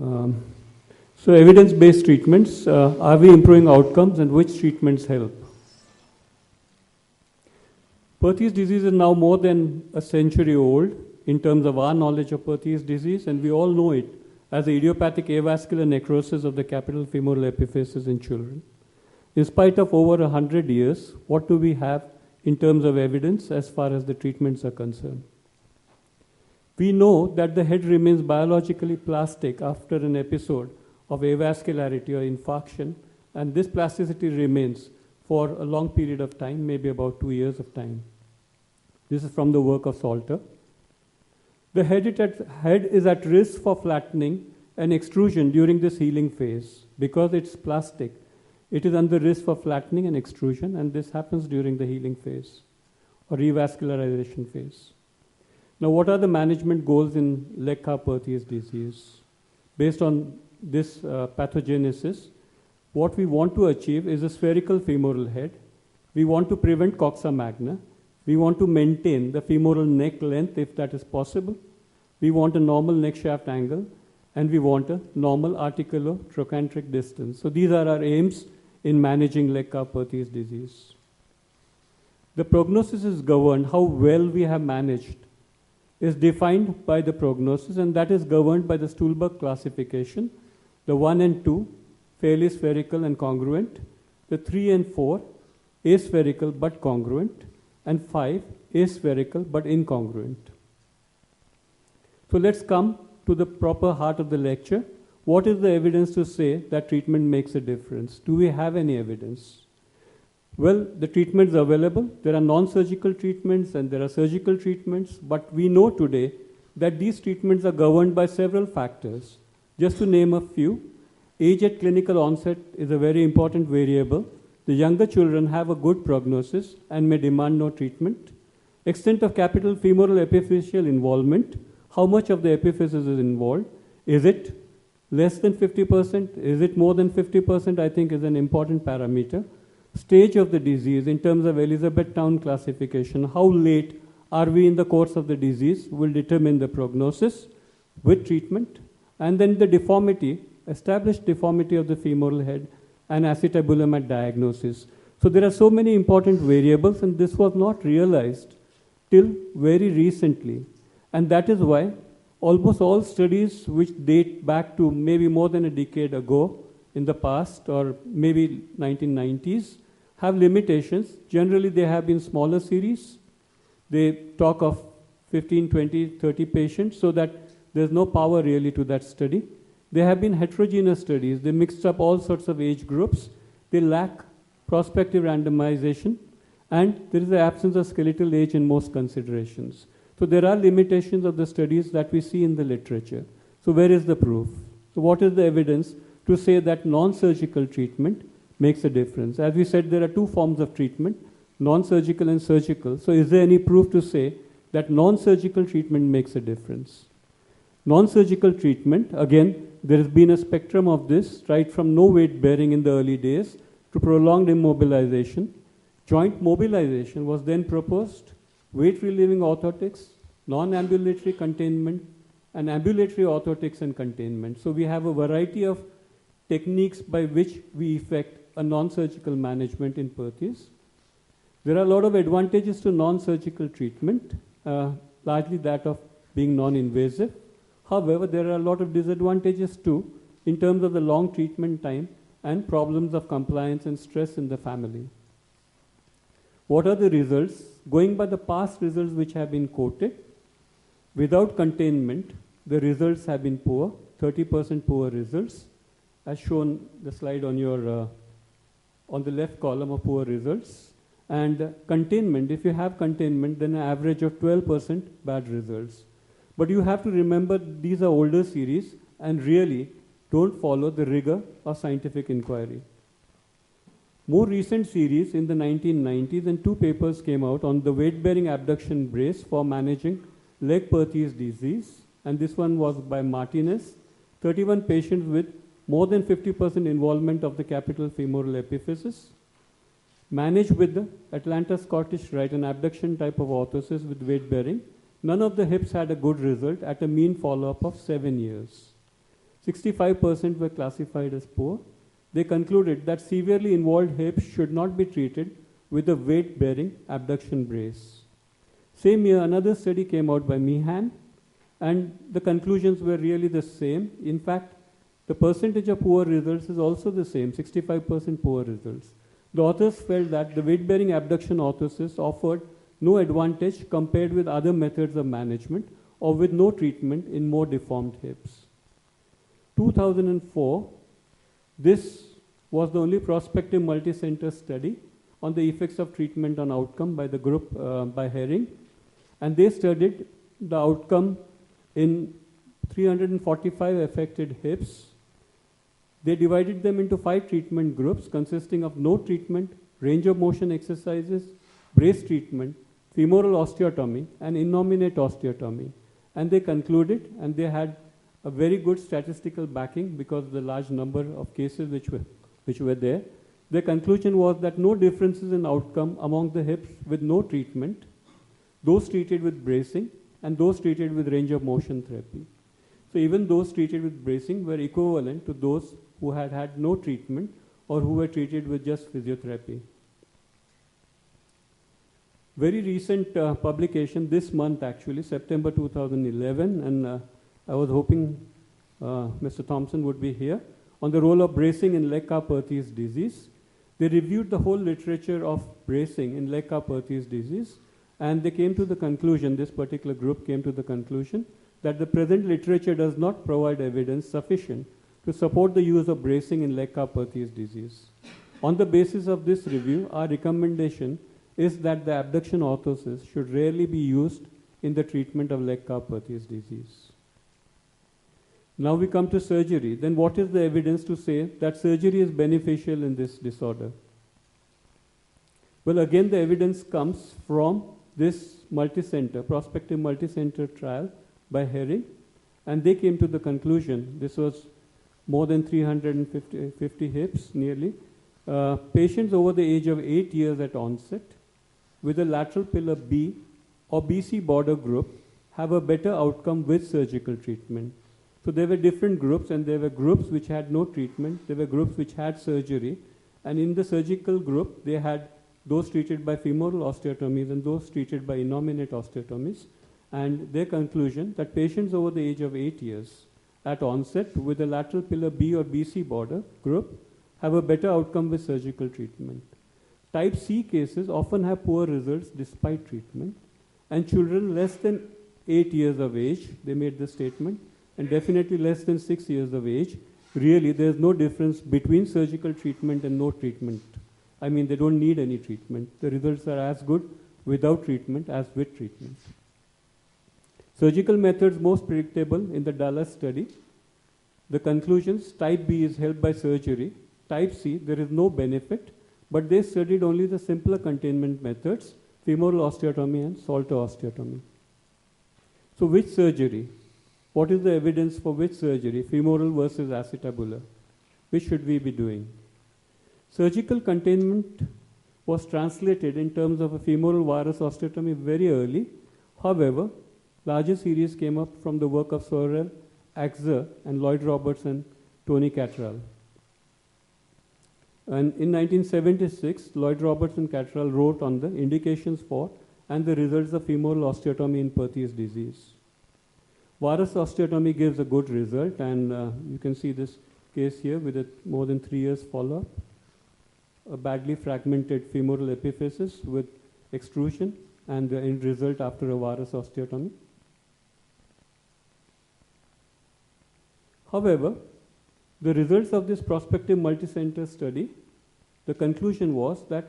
Um, so evidence-based treatments, are we improving outcomes and which treatments help? Perthes disease is now more than a century old in terms of our knowledge of Perthes disease, and we all know it as the idiopathic avascular necrosis of the capital femoral epiphysis in children. In spite of over 100 years, what do we have in terms of evidence as far as the treatments are concerned? We know that the head remains biologically plastic after an episode of avascularity or infarction, and this plasticity remains for a long period of time, maybe about 2 years of time. This is from the work of Salter. The head is at risk for flattening and extrusion during this healing phase. Because it's plastic, it is under risk for flattening and extrusion, and this happens during the healing phase or revascularization phase. Now, what are the management goals in Legg-Carr-Perthes disease? Based on this pathogenesis, what we want to achieve is a spherical femoral head. We want to prevent coxa magna. We want to maintain the femoral neck length if that is possible. We want a normal neck shaft angle, and we want a normal articulo-trochanteric distance. So these are our aims in managing Legg-Carr-Perthes disease. The prognosis is governed, how well we have managed is defined by the prognosis, and that is governed by the Stulberg classification. The 1 and 2, fairly spherical and congruent. The 3 and 4, aspherical but congruent. And 5, aspherical but incongruent. So let's come to the proper heart of the lecture. What is the evidence to say that treatment makes a difference? Do we have any evidence? Well, the treatments are available. There are non-surgical treatments and there are surgical treatments, but we know today that these treatments are governed by several factors. Just to name a few, age at clinical onset is a very important variable. The younger children have a good prognosis and may demand no treatment. Extent of capital femoral epiphyseal involvement, how much of the epiphysis is involved? Is it less than 50%? Is it more than 50%? I think is an important parameter. Stage of the disease in terms of Elizabethtown classification, how late are we in the course of the disease will determine the prognosis with treatment. And then the deformity, established deformity of the femoral head and acetabulum at diagnosis. So there are so many important variables, and this was not realized till very recently. And that is why almost all studies which date back to maybe more than a decade ago in the past, or maybe 1990s, have limitations. Generally, they have been smaller series. They talk of 15, 20, 30 patients, so that there's no power really to that study. They have been heterogeneous studies. They mixed up all sorts of age groups. They lack prospective randomization, and there is the absence of skeletal age in most considerations. So there are limitations of the studies that we see in the literature. So where is the proof? So what is the evidence to say that non-surgical treatment makes a difference? As we said, there are two forms of treatment, non-surgical and surgical. So is there any proof to say that non-surgical treatment makes a difference? Non-surgical treatment, again, there has been a spectrum of this, right from no weight bearing in the early days to prolonged immobilization. Joint mobilization was then proposed, weight relieving orthotics, non-ambulatory containment, and ambulatory orthotics and containment. So we have a variety of techniques by which we effect a non-surgical management in Perthes. There are a lot of advantages to non-surgical treatment, largely that of being non-invasive. However, there are a lot of disadvantages too in terms of the long treatment time and problems of compliance and stress in the family. What are the results? Going by the past results which have been quoted, without containment, the results have been poor, 30% poor results, as shown the slide on your on the left column of poor results. And containment, if you have containment, then an average of 12% bad results. But you have to remember these are older series and really don't follow the rigor of scientific inquiry. More recent series in the 1990s, and two papers came out on the weight-bearing abduction brace for managing Legg-Perthes disease. And this one was by Martinez, 31 patients with more than 50% involvement of the capital femoral epiphysis, managed with the Atlanta Scottish Rite, an abduction type of orthosis with weight bearing. None of the hips had a good result at a mean follow-up of 7 years. 65% were classified as poor. They concluded that severely involved hips should not be treated with a weight-bearing abduction brace. Same year, another study came out by Meehan, and the conclusions were really the same. In fact, the percentage of poor results is also the same, 65% poor results. The authors felt that the weight-bearing abduction orthosis offered no advantage compared with other methods of management or with no treatment in more deformed hips. 2004, this was the only prospective multi-center study on the effects of treatment on outcome by the group by Herring, and they studied the outcome in 345 affected hips. They divided them into 5 treatment groups consisting of no treatment, range of motion exercises, brace treatment, femoral osteotomy, and innominate osteotomy. And they concluded, and they had a very good statistical backing because of the large number of cases which were there. Their conclusion was that no differences in outcome among the hips with no treatment, those treated with bracing, and those treated with range of motion therapy. So even those treated with bracing were equivalent to those who had had no treatment or who were treated with just physiotherapy. Very recent publication this month actually, September 2011, and I was hoping Mr. Thompson would be here, on the role of bracing in Legg-Carr-Perthes disease. They reviewed the whole literature of bracing in Legg-Carr-Perthes disease, and they came to the conclusion, this particular group came to the conclusion, that the present literature does not provide evidence sufficient to support the use of bracing in Legg-Carr-Perthes disease. On the basis of this review, our recommendation is that the abduction orthosis should rarely be used in the treatment of Legg-Carr-Perthes disease. Now we come to surgery. Then what is the evidence to say that surgery is beneficial in this disorder? Well, again, the evidence comes from this multi-center, prospective multi-center trial by Herring, and they came to the conclusion, this was more than 350 hips nearly, patients over the age of 8 years at onset with a lateral pillar B or BC border group have a better outcome with surgical treatment. So there were different groups, and there were groups which had no treatment, there were groups which had surgery, and in the surgical group they had those treated by femoral osteotomies and those treated by innominate osteotomies. And their conclusion that patients over the age of 8 years at onset with a lateral pillar B or BC border group have a better outcome with surgical treatment. Type C cases often have poor results despite treatment, and children less than 8 years of age, they made the statement, and definitely less than 6 years of age, really there is no difference between surgical treatment and no treatment. I mean, they don't need any treatment. The results are as good without treatment as with treatment. Surgical methods most predictable in the Dallas study. The conclusions, type B is helped by surgery. Type C, there is no benefit, but they studied only the simpler containment methods, femoral osteotomy and Salter osteotomy. So which surgery? What is the evidence for which surgery, femoral versus acetabular? Which should we be doing? Surgical containment was translated in terms of a femoral varus osteotomy very early. However, larger series came up from the work of Sorrell, Axer, and Lloyd Roberts and Tony Cattrall. And in 1976, Lloyd Roberts and Cattrall wrote on the indications for and the results of femoral osteotomy in Perthes disease. Varus osteotomy gives a good result, and you can see this case here with a more than 3 years follow-up. A badly fragmented femoral epiphysis with extrusion, and the end result after a varus osteotomy. However, the results of this prospective multi-center study, the conclusion was that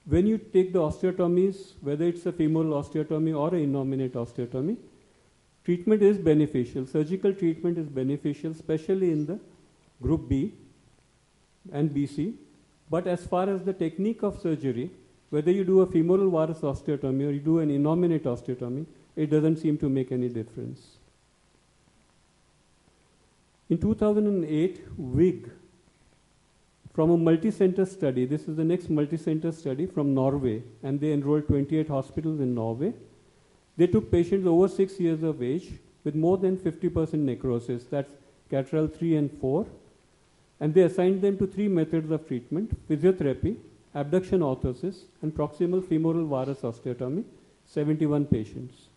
when you take the osteotomies, whether it's a femoral osteotomy or an innominate osteotomy, treatment is beneficial. Surgical treatment is beneficial, especially in the group B and BC. But as far as the technique of surgery, whether you do a femoral varus osteotomy or you do an innominate osteotomy, it doesn't seem to make any difference. In 2008, WIG, from a multi-center study, this is the next multi-center study from Norway, and they enrolled 28 hospitals in Norway. They took patients over 6 years of age with more than 50% necrosis, that's Cattrall 3 and 4, and they assigned them to 3 methods of treatment: physiotherapy, abduction orthosis, and proximal femoral varus osteotomy, 71 patients.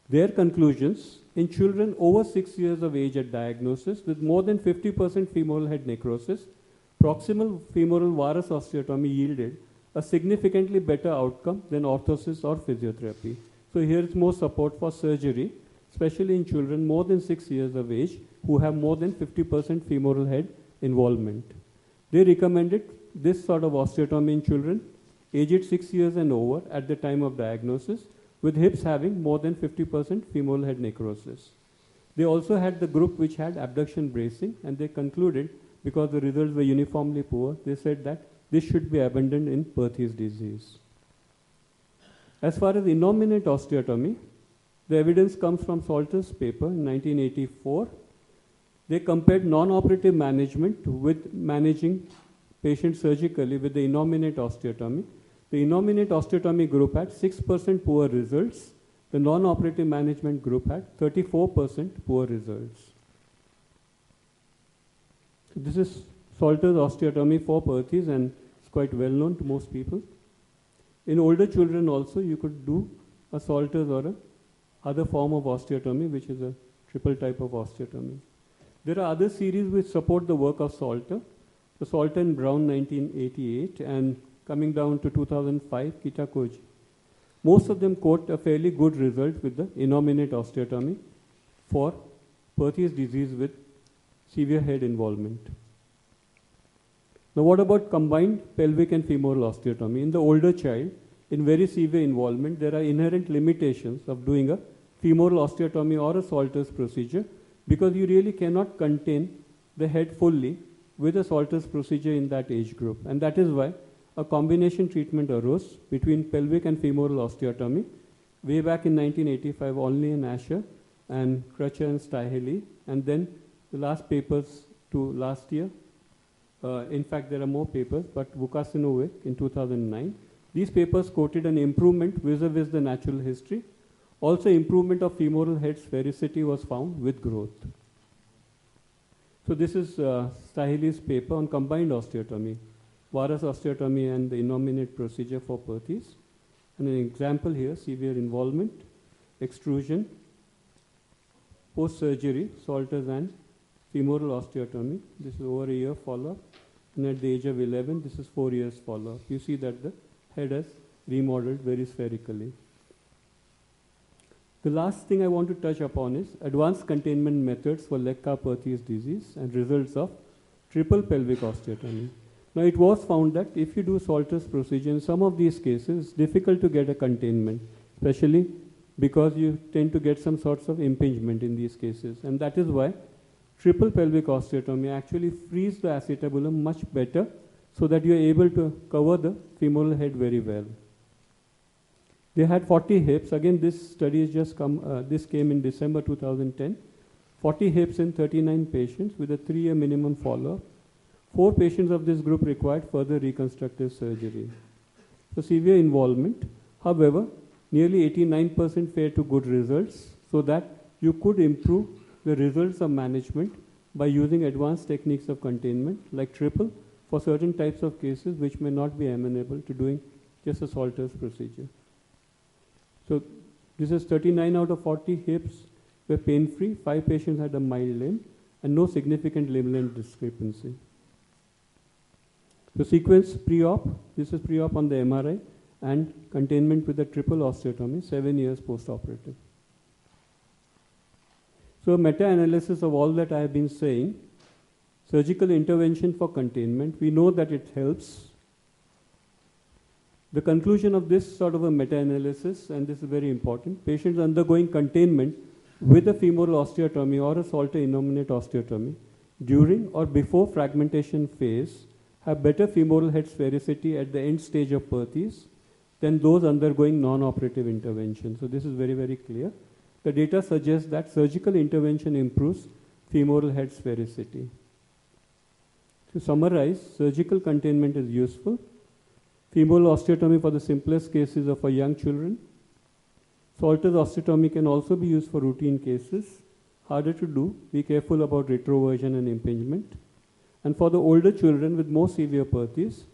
Their conclusions: in children over 6 years of age at diagnosis with more than 50% femoral head necrosis, proximal femoral varus osteotomy yielded a significantly better outcome than orthosis or physiotherapy. So here is more support for surgery, especially in children more than 6 years of age who have more than 50% femoral head involvement. They recommended this sort of osteotomy in children aged 6 years and over at the time of diagnosis, with hips having more than 50% femoral head necrosis. They also had the group which had abduction bracing, and they concluded, because the results were uniformly poor, they said that this should be abandoned in Perthes disease. As far as innominate osteotomy, the evidence comes from Salter's paper in 1984. They compared non-operative management with managing patients surgically with the innominate osteotomy. The innominate osteotomy group had 6% poor results. The non-operative management group had 34% poor results. So this is Salter's osteotomy for Perthes, and it's quite well known to most people. In older children also, you could do a Salter's or a other form of osteotomy, which is a triple type of osteotomy. There are other series which support the work of Salter. So Salter and Brown 1988, and coming down to 2005, Kitakoji. Most of them quote a fairly good result with the innominate osteotomy for Perthes disease with severe head involvement. Now what about combined pelvic and femoral osteotomy? In the older child, in very severe involvement, there are inherent limitations of doing a femoral osteotomy or a Salter's procedure, because you really cannot contain the head fully with a Salter's procedure in that age group. And that is why a combination treatment arose between pelvic and femoral osteotomy way back in 1985, Olney and Asher, and Crutcher and Staheli, and then the last papers to last year. In fact, there are more papers, but Vukasinovic in 2009. These papers quoted an improvement vis-a-vis the natural history. Also, improvement of femoral head sphericity was found with growth. So this is Staheli's paper on combined osteotomy, varus osteotomy and the innominate procedure for Perthes. And an example here: severe involvement, extrusion, post-surgery, Salter's and femoral osteotomy. This is over a year follow-up. And at the age of 11, this is 4 years follow-up. You see that the head has remodeled very spherically. The last thing I want to touch upon is advanced containment methods for Lecca-Perthes disease and results of triple pelvic osteotomy. Now it was found that if you do Salter's procedure, in some of these cases, it's difficult to get a containment, especially because you tend to get some sorts of impingement in these cases. And that is why triple pelvic osteotomy actually frees the acetabulum much better, so that you are able to cover the femoral head very well. They had 40 hips. Again, this study has just come, this came in December 2010. 40 hips in 39 patients with a 3-year minimum follow-up. 4 patients of this group required further reconstructive surgery. So severe involvement. However, nearly 89% fair to good results, so that you could improve the results of management by using advanced techniques of containment like triple for certain types of cases which may not be amenable to doing just a Salter's procedure. So this is 39 out of 40 hips were pain-free, 5 patients had a mild limb, and no significant limb length discrepancy. So sequence pre-op, this is pre-op on the MRI, and containment with the triple osteotomy, 7 years post-operative. So meta-analysis of all that I have been saying, surgical intervention for containment, we know that it helps. The conclusion of this sort of a meta-analysis, and this is very important, patients undergoing containment with a femoral osteotomy or a Salter innominate osteotomy during or before fragmentation phase have better femoral head sphericity at the end stage of Perthes than those undergoing non-operative intervention. So this is very, very clear. The data suggests that surgical intervention improves femoral head sphericity. To summarize, surgical containment is useful. Femoral osteotomy for the simplest cases of for young children. Salter's osteotomy can also be used for routine cases. harder to do. Be careful about retroversion and impingement. And for the older children with more severe perthes,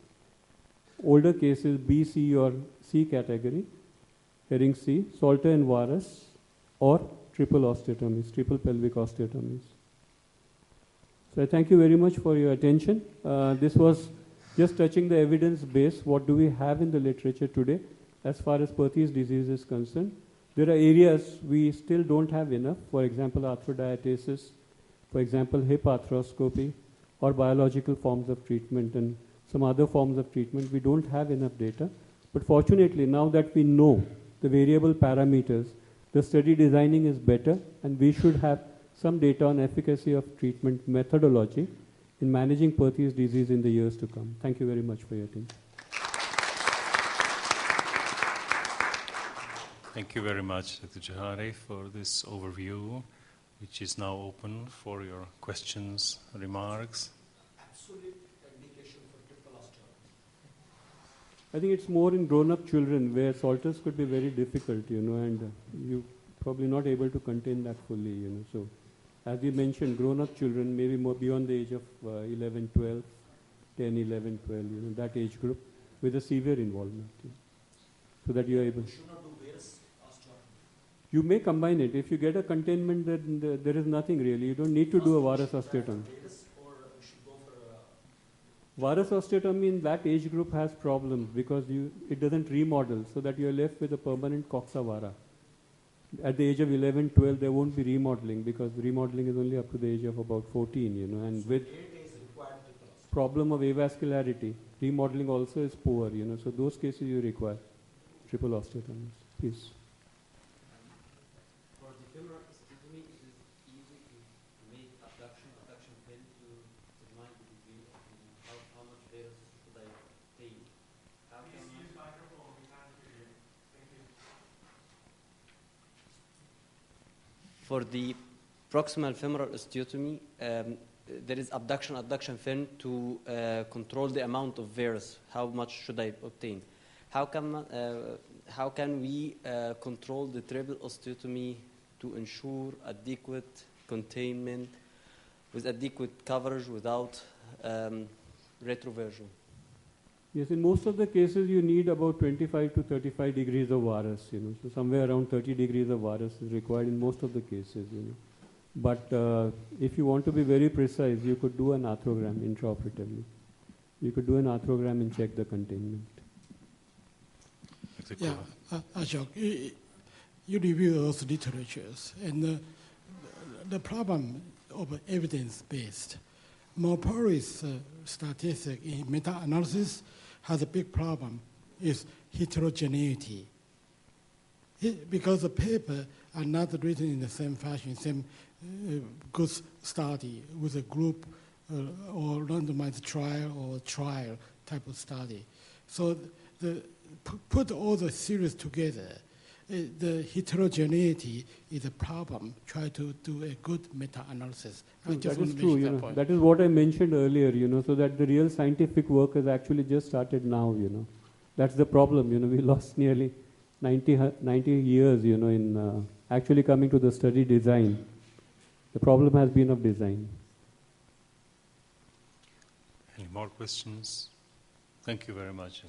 older cases B, C or C category, heading C, Salter and Varus, or triple osteotomies, triple pelvic osteotomies. So I thank you very much for your attention. This was just touching the evidence base. What do we have in the literature today as far as Perthes disease is concerned? There are areas we still don't have enough. For example, arthrodiatesis, for example, hip arthroscopy, or biological forms of treatment and some other forms of treatment. We don't have enough data. But fortunately, now that we know the variable parameters, the study designing is better, and we should have some data on efficacy of treatment methodology in managing Perthes disease in the years to come. Thank you very much for your attention. Thank you very much, Dr. Johari, for this overview, which is now open for your questions, remarks. Absolute indication for triple osteotomy. I think it's more in grown-up children where Salters could be very difficult, and you probably not able to contain that fully, So, as we mentioned, grown-up children, maybe more beyond the age of 11, 12, 10, 11, 12, that age group with a severe involvement, so that you are able. You should not do varus osteotomy. You may combine it. If you get a containment, then there is nothing really. You don't need to do a varus osteotomy. Varus, or we should go for Varus osteotomy in that age group has problems because it doesn't remodel, so that you are left with a permanent coxa vara. At the age of 11, 12, there won't be remodeling because remodeling is only up to the age of about 14, and so with 8 days required triple osteotomy. problem of avascularity, remodeling also is poor, so those cases you require triple osteotomies. Please. For the femoral osteotomy, it is easy to make abduction pin to the 90 degree. How much varus should I take? How can I? Microphone, we can't hear you. Thank you. For the proximal femoral osteotomy, there is abduction fin to control the amount of varus. How much should I obtain? How can we control the triple osteotomy to ensure adequate containment with adequate coverage without retroversion? Yes, in most of the cases you need about 25 to 35 degrees of varus, so somewhere around 30 degrees of varus is required in most of the cases, But if you want to be very precise, you could do an arthrogram intraoperatively. You could do an arthrogram and check the containment. Yeah, Ashok, you review those literatures, and the problem of evidence-based. Morpori's statistic in meta-analysis has a big problem, is heterogeneity. Because the paper are not written in the same fashion, same good study with a group or randomized trial or trial type of study. So put all the series together, the heterogeneity is a problem. Try to do a good meta-analysis. That is true, That is what I mentioned earlier, so that the real scientific work has actually just started now, That's the problem, we lost nearly 90 years, in actually coming to the study design. The problem has been of design. Any more questions? Thank you very much.